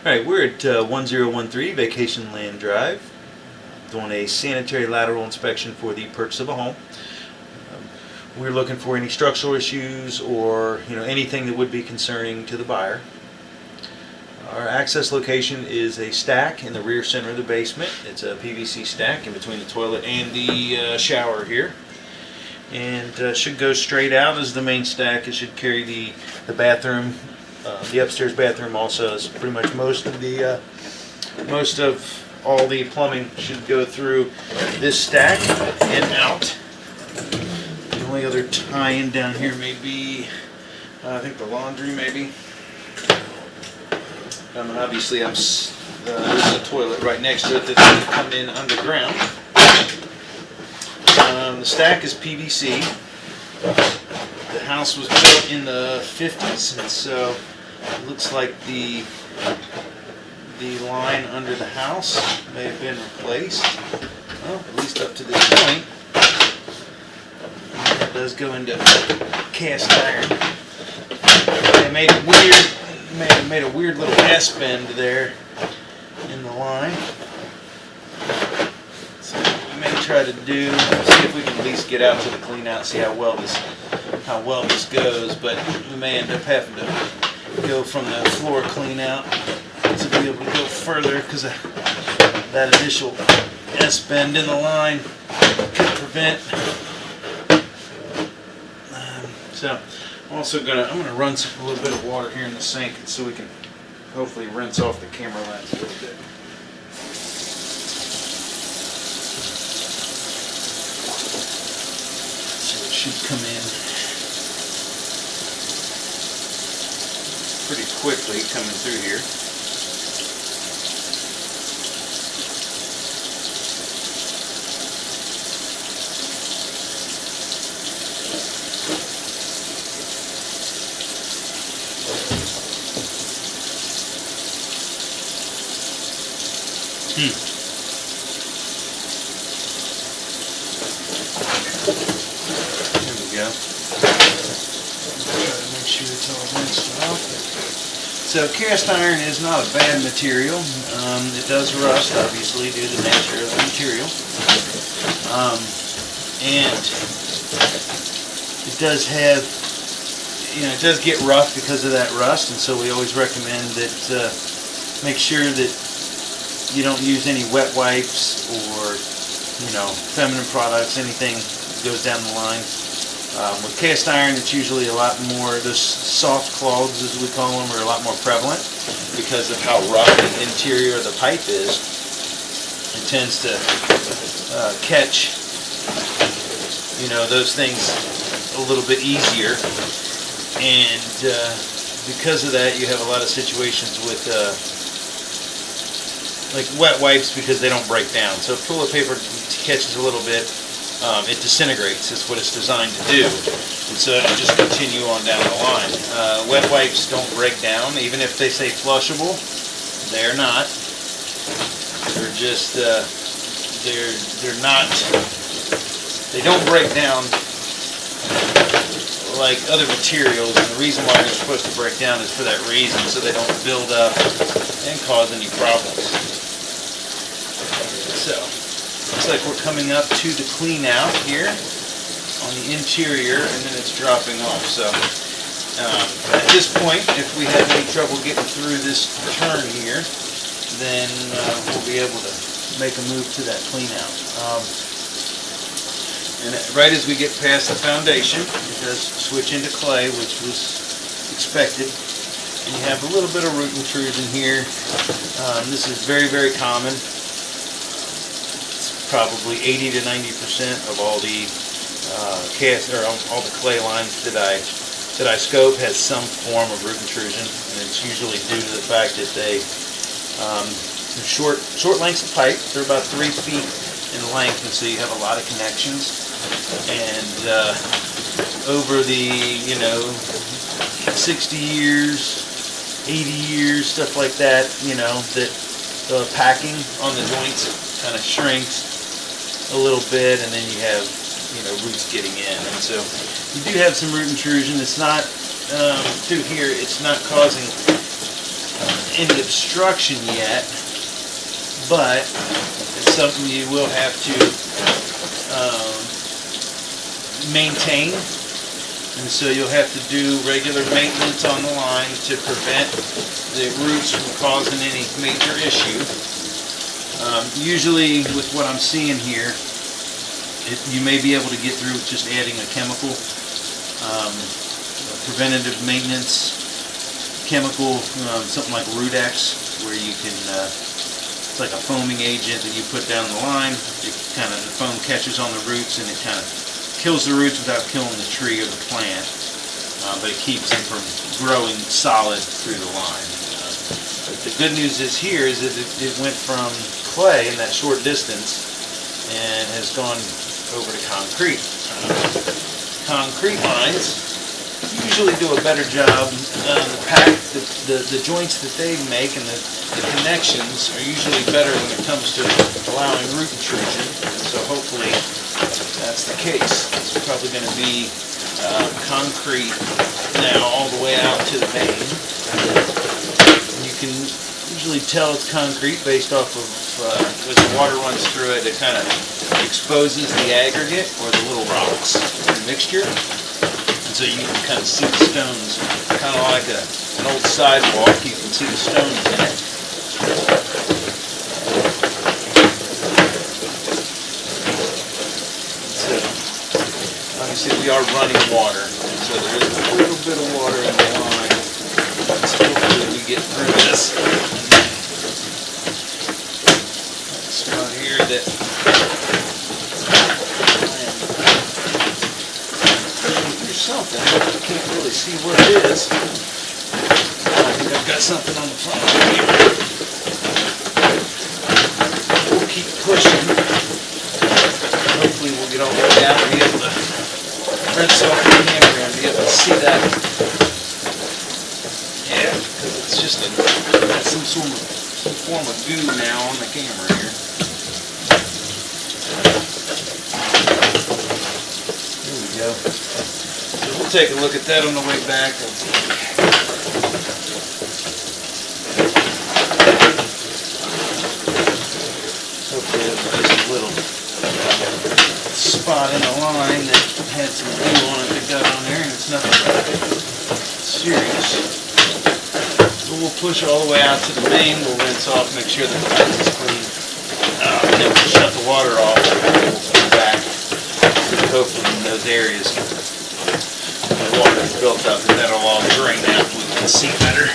Alright, we're at 1013 Vacationland Drive, doing a sanitary lateral inspection for the purchase of a home. We're looking for any structural issues or anything that would be concerning to the buyer. Our access location is a stack in the rear center of the basement. It's a PVC stack in between the toilet and the shower here. And should go straight out as the main stack. It should carry the bathroom. The upstairs bathroom also is pretty much most of all the plumbing should go through this stack and out. The only other tie-in down here may be, I think the laundry maybe. Obviously there's a toilet right next to it that's going to come in underground. The stack is PVC. The house was built in the 50s, and so it looks like the line under the house may have been replaced. Well, at least up to this point. It does go into cast iron. They made a weird little S bend there in the line. So we may try to see if we can at least get out to the clean out, see how well this goes, but we may end up having to go from the floor clean out to be able to go further because of that initial S bend in the line could prevent. So I'm gonna run a little bit of water here in the sink so we can hopefully rinse off the camera lens a little bit. So it should come in pretty quickly coming through here. There we go. Try to make sure it's all rinsed off. So cast iron is not a bad material. It does rust, obviously, due to the nature of the material. And it does have, it does get rough because of that rust, and so we always recommend that make sure that you don't use any wet wipes or, feminine products, anything that goes down the line. With cast iron, it's usually a lot more, those soft clogs, as we call them, are a lot more prevalent because of how rough the interior of the pipe is. It tends to catch, those things a little bit easier. And because of that, you have a lot of situations with like wet wipes because they don't break down. So if toilet paper catches a little bit, it disintegrates. It's what it's designed to do. And so it'll just continue on down the line. Wet wipes don't break down, even if they say flushable. They're not. They're just, they're not, they don't break down like other materials. And the reason why they're supposed to break down is for that reason, so they don't build up and cause any problems. So, looks like we're coming up to the clean out here on the interior, and then it's dropping off. So at this point, if we have any trouble getting through this turn here, then we'll be able to make a move to that clean out. And right as we get past the foundation, it does switch into clay, which was expected. And you have a little bit of root intrusion here. This is very, very common. Probably 80 to 90% of all the all the clay lines that I scope has some form of root intrusion, and it's usually due to the fact that they're short lengths of pipe. They're about 3 feet in length, and so you have a lot of connections. And over the 60 years, 80 years, stuff like that, that the packing on the joints kind of shrinks a little bit, and then you have roots getting in, and so you do have some root intrusion. It's not through here. It's not causing any obstruction yet, but it's something you will have to maintain, and so you'll have to do regular maintenance on the line to prevent the roots from causing any major issue. Usually with what I'm seeing here, you may be able to get through with just adding a chemical, preventative maintenance chemical, something like Rudex, where you can, it's like a foaming agent that you put down the line. It kind of, the foam catches on the roots and it kind of kills the roots without killing the tree or the plant, but it keeps them from growing solid through the line. But the good news is here is that it went from clay in that short distance and has gone over to concrete. Concrete lines usually do a better job. The joints that they make and the connections are usually better when it comes to allowing root intrusion. So hopefully that's the case. It's probably going to be concrete now all the way out to the main. You can usually tell it's concrete based off of as the water runs through it. It kind of exposes the aggregate or the little rocks in the mixture. So you can kind of see the stones, kind of like an old sidewalk. You can see the stones in it. So obviously we are running water, so there is a little bit of water in the line. So hopefully we get through this. Spot here that something, but I can't really see what it is. I think I've got something on the front of the camera. We'll keep pushing. Hopefully we'll get all the way out and be able to rinse off the camera and be able to see that. Yeah, because it's just got some form of goo now on the camera here. There we go. We'll take a look at that on the way back. Hopefully it was just a little spot in the line that had some glue on it that got on there, and it's nothing serious. So we'll push all the way out to the main. We'll rinse off, make sure that the line is clean. And then we'll shut the water off and we'll come back. Hopefully in those areas the water is built up and that'll all drain out and we can see better.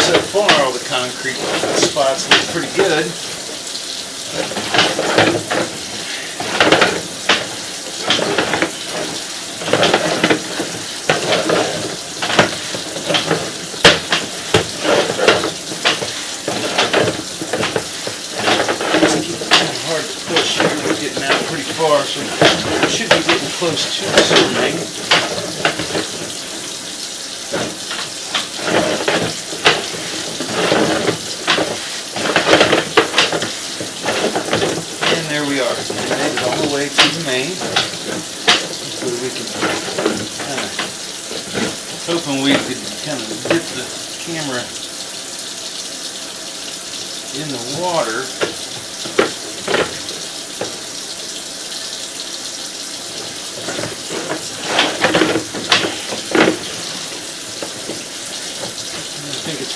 So far all the concrete spots look pretty good. So we should be getting close to the swimming. And there we are. We made it all the way to the main. So we can kind of, hoping we could kind of dip the camera in the water.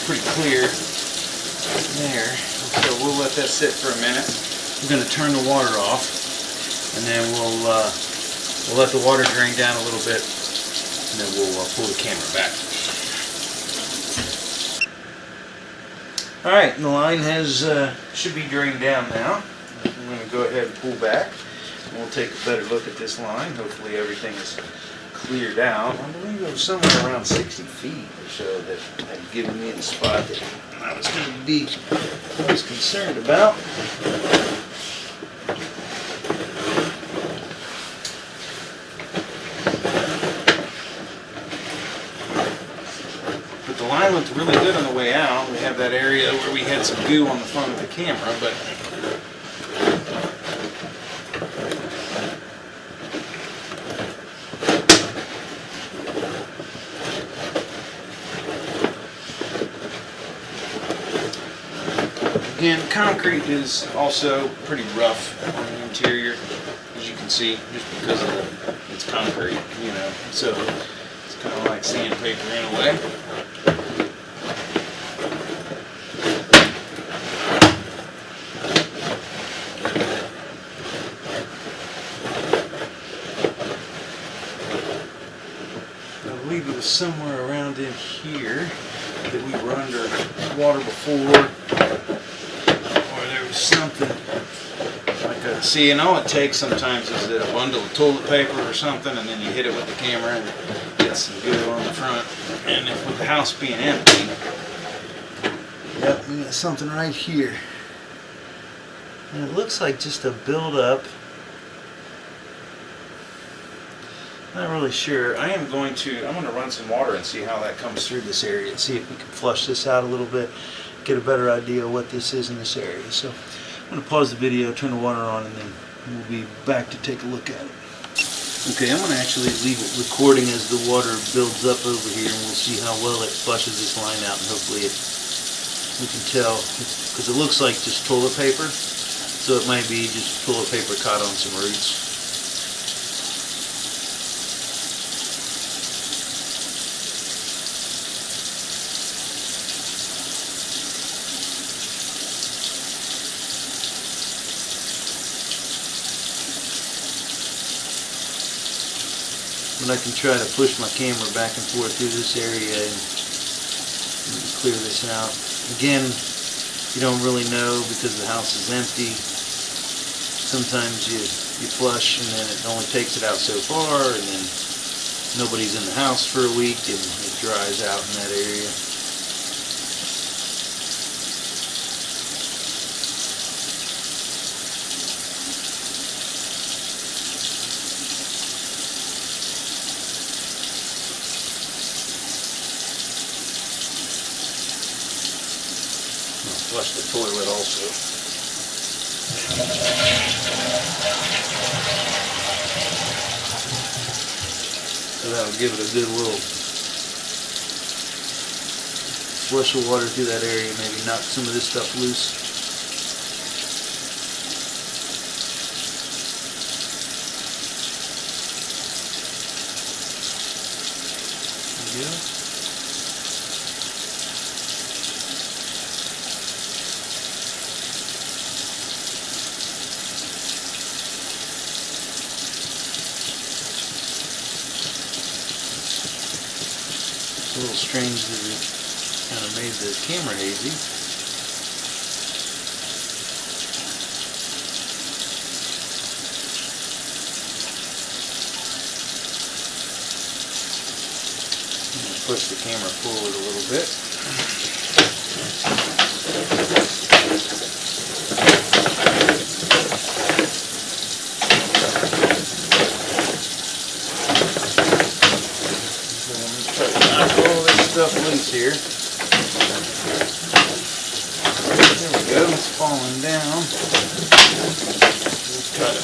Pretty clear there, so we'll let that sit for a minute. We're going to turn the water off, and then we'll let the water drain down a little bit, and then we'll pull the camera back. All right, the line has should be drained down now. I'm going to go ahead and pull back, and we'll take a better look at this line. Hopefully everything is cleared out. I believe it was somewhere around 60 feet or so that had given me the spot that I was going to be most concerned about. But the line looked really good on the way out. We have that area where we had some goo on the front of the camera, but concrete is also pretty rough on the interior, as you can see, just because of it's concrete, you know. So it's kind of like sandpaper in a way. I believe it was somewhere around in here that we were under water before, or there was something like a, see, and all it takes sometimes is that a bundle of toilet paper or something, and then you hit it with the camera and get some good on the front. And if with the house being empty, yep, we got something right here. And it looks like just a buildup. Not really sure. I'm going to run some water and see how that comes through this area and see if we can flush this out a little bit, get a better idea of what this is in this area. So I'm going to pause the video, turn the water on, and then we'll be back to take a look at it. Okay, I'm going to actually leave it recording as the water builds up over here, and we'll see how well it flushes this line out, and hopefully we can tell, because it looks like just toilet paper, so it might be just toilet paper caught on some roots. But I can try to push my camera back and forth through this area and clear this out. Again, you don't really know because the house is empty. Sometimes you flush and then it only takes it out so far, and then nobody's in the house for a week and it dries out in that area. Flush the toilet also. So that'll give it a good little flush of water through that area, maybe knock some of this stuff loose. There you go. It's a little strange that it kind of made the camera hazy. I'm going to push the camera forward a little bit. Stuff loose here. There we go, it's falling down. We'll cut it.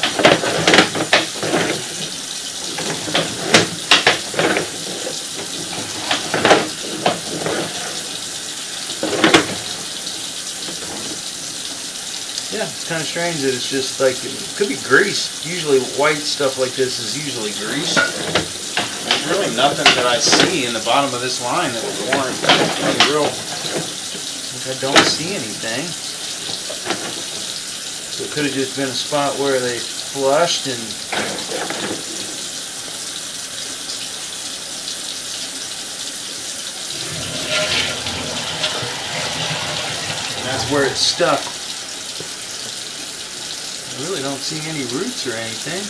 Yeah, it's kind of strange that it's just like, it could be grease. Usually white stuff like this is usually grease. There's really nothing that I see in the bottom of this line that would warrant any real, I don't see anything. So it could have just been a spot where they flushed and that's where it's stuck. I really don't see any roots or anything.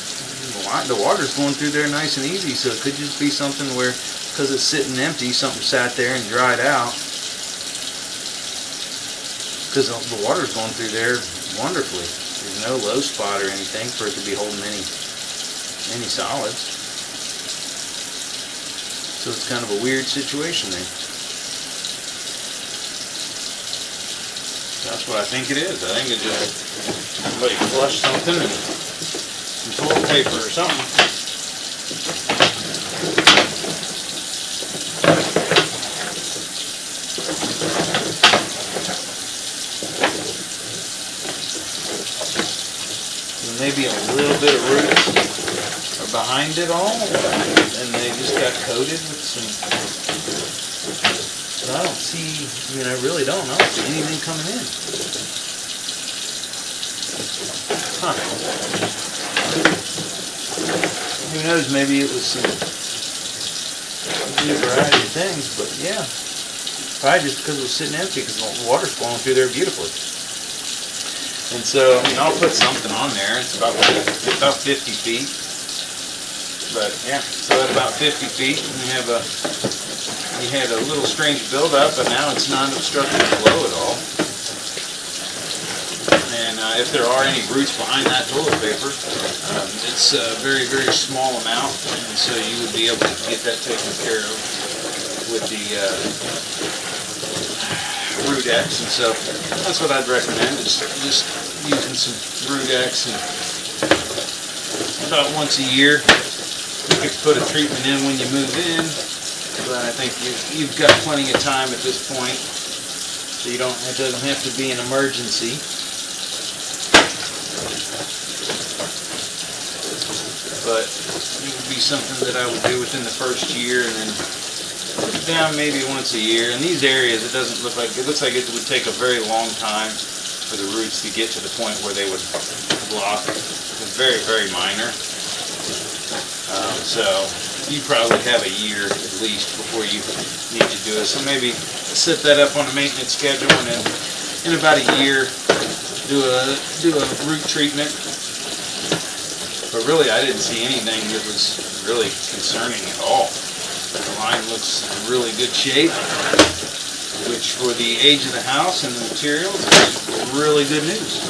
The water's going through there nice and easy, so it could just be something where, because it's sitting empty, something sat there and dried out. Because the water's going through there wonderfully. There's no low spot or anything for it to be holding any solids. So it's kind of a weird situation there. That's what I think it is. I think it just, somebody flushed something and some toilet paper or something. maybe a little bit of roots are behind it all, and they just got coated with some. But I don't see. I mean, I really don't know anything coming in. Huh. Who knows? Maybe it was some new variety of things, but yeah. Probably just because it was sitting empty, because the water's flowing through there beautifully. And so, I mean, I'll put something on there. It's about 50 feet. But yeah, so at about 50 feet, you had a little strange buildup, but now it's not obstructing the flow at all. And if there are any roots behind that toilet paper, it's a very, very small amount, and so you would be able to get that taken care of with the Root-X. And so that's what I'd recommend, is just using some Root-X, and about once a year you could put a treatment in when you move in, but I think you've got plenty of time at this point, so it doesn't have to be an emergency. But it would be something that I would do within the first year, and then put it down maybe once a year. In these areas, it looks like it would take a very long time for the roots to get to the point where they would block. It's very, very minor. So you probably have a year at least before you need to do it. So maybe set that up on a maintenance schedule, and then in about a year do a root treatment. But really, I didn't see anything that was really concerning at all. The line looks in really good shape, which for the age of the house and the materials is really good news.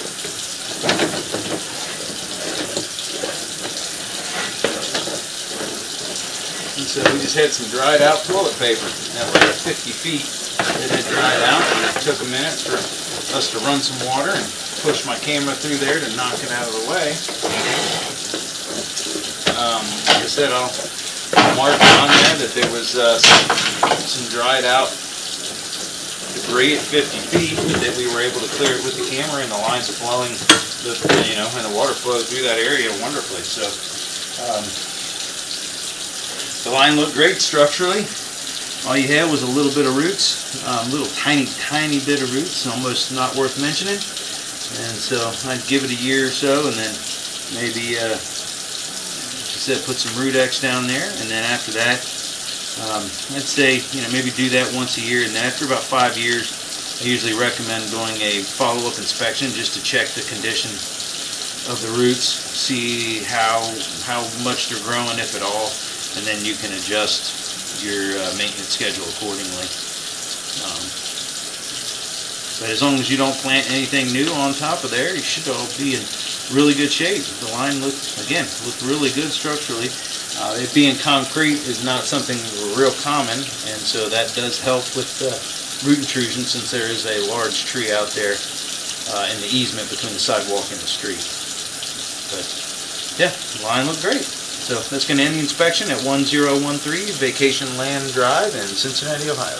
And so we just had some dried out toilet paper at like 50 feet. It had dried out, and it took a minute for us to run some water and push my camera through there to knock it out of the way. Like I said, I'll mark on there that there was some dried out debris at 50 feet, but that we were able to clear it with the camera, and the line's flowing, and the water flows through that area wonderfully. So the line looked great structurally. All you had was a little bit of roots, little tiny bit of roots, almost not worth mentioning. And so I'd give it a year or so, and then maybe said put some Root-X down there, and then after that I'd say maybe do that once a year, and then after about 5 years I usually recommend doing a follow-up inspection just to check the condition of the roots, see how much they're growing, if at all, and then you can adjust your maintenance schedule accordingly. But as long as you don't plant anything new on top of there, you should all be in really good shape. The line looked really good structurally. It being concrete is not something real common, and so that does help with root intrusion, since there is a large tree out there in the easement between the sidewalk and the street. But yeah, the line looked great. So that's going to end the inspection at 1013 Vacationland Drive in Cincinnati, Ohio.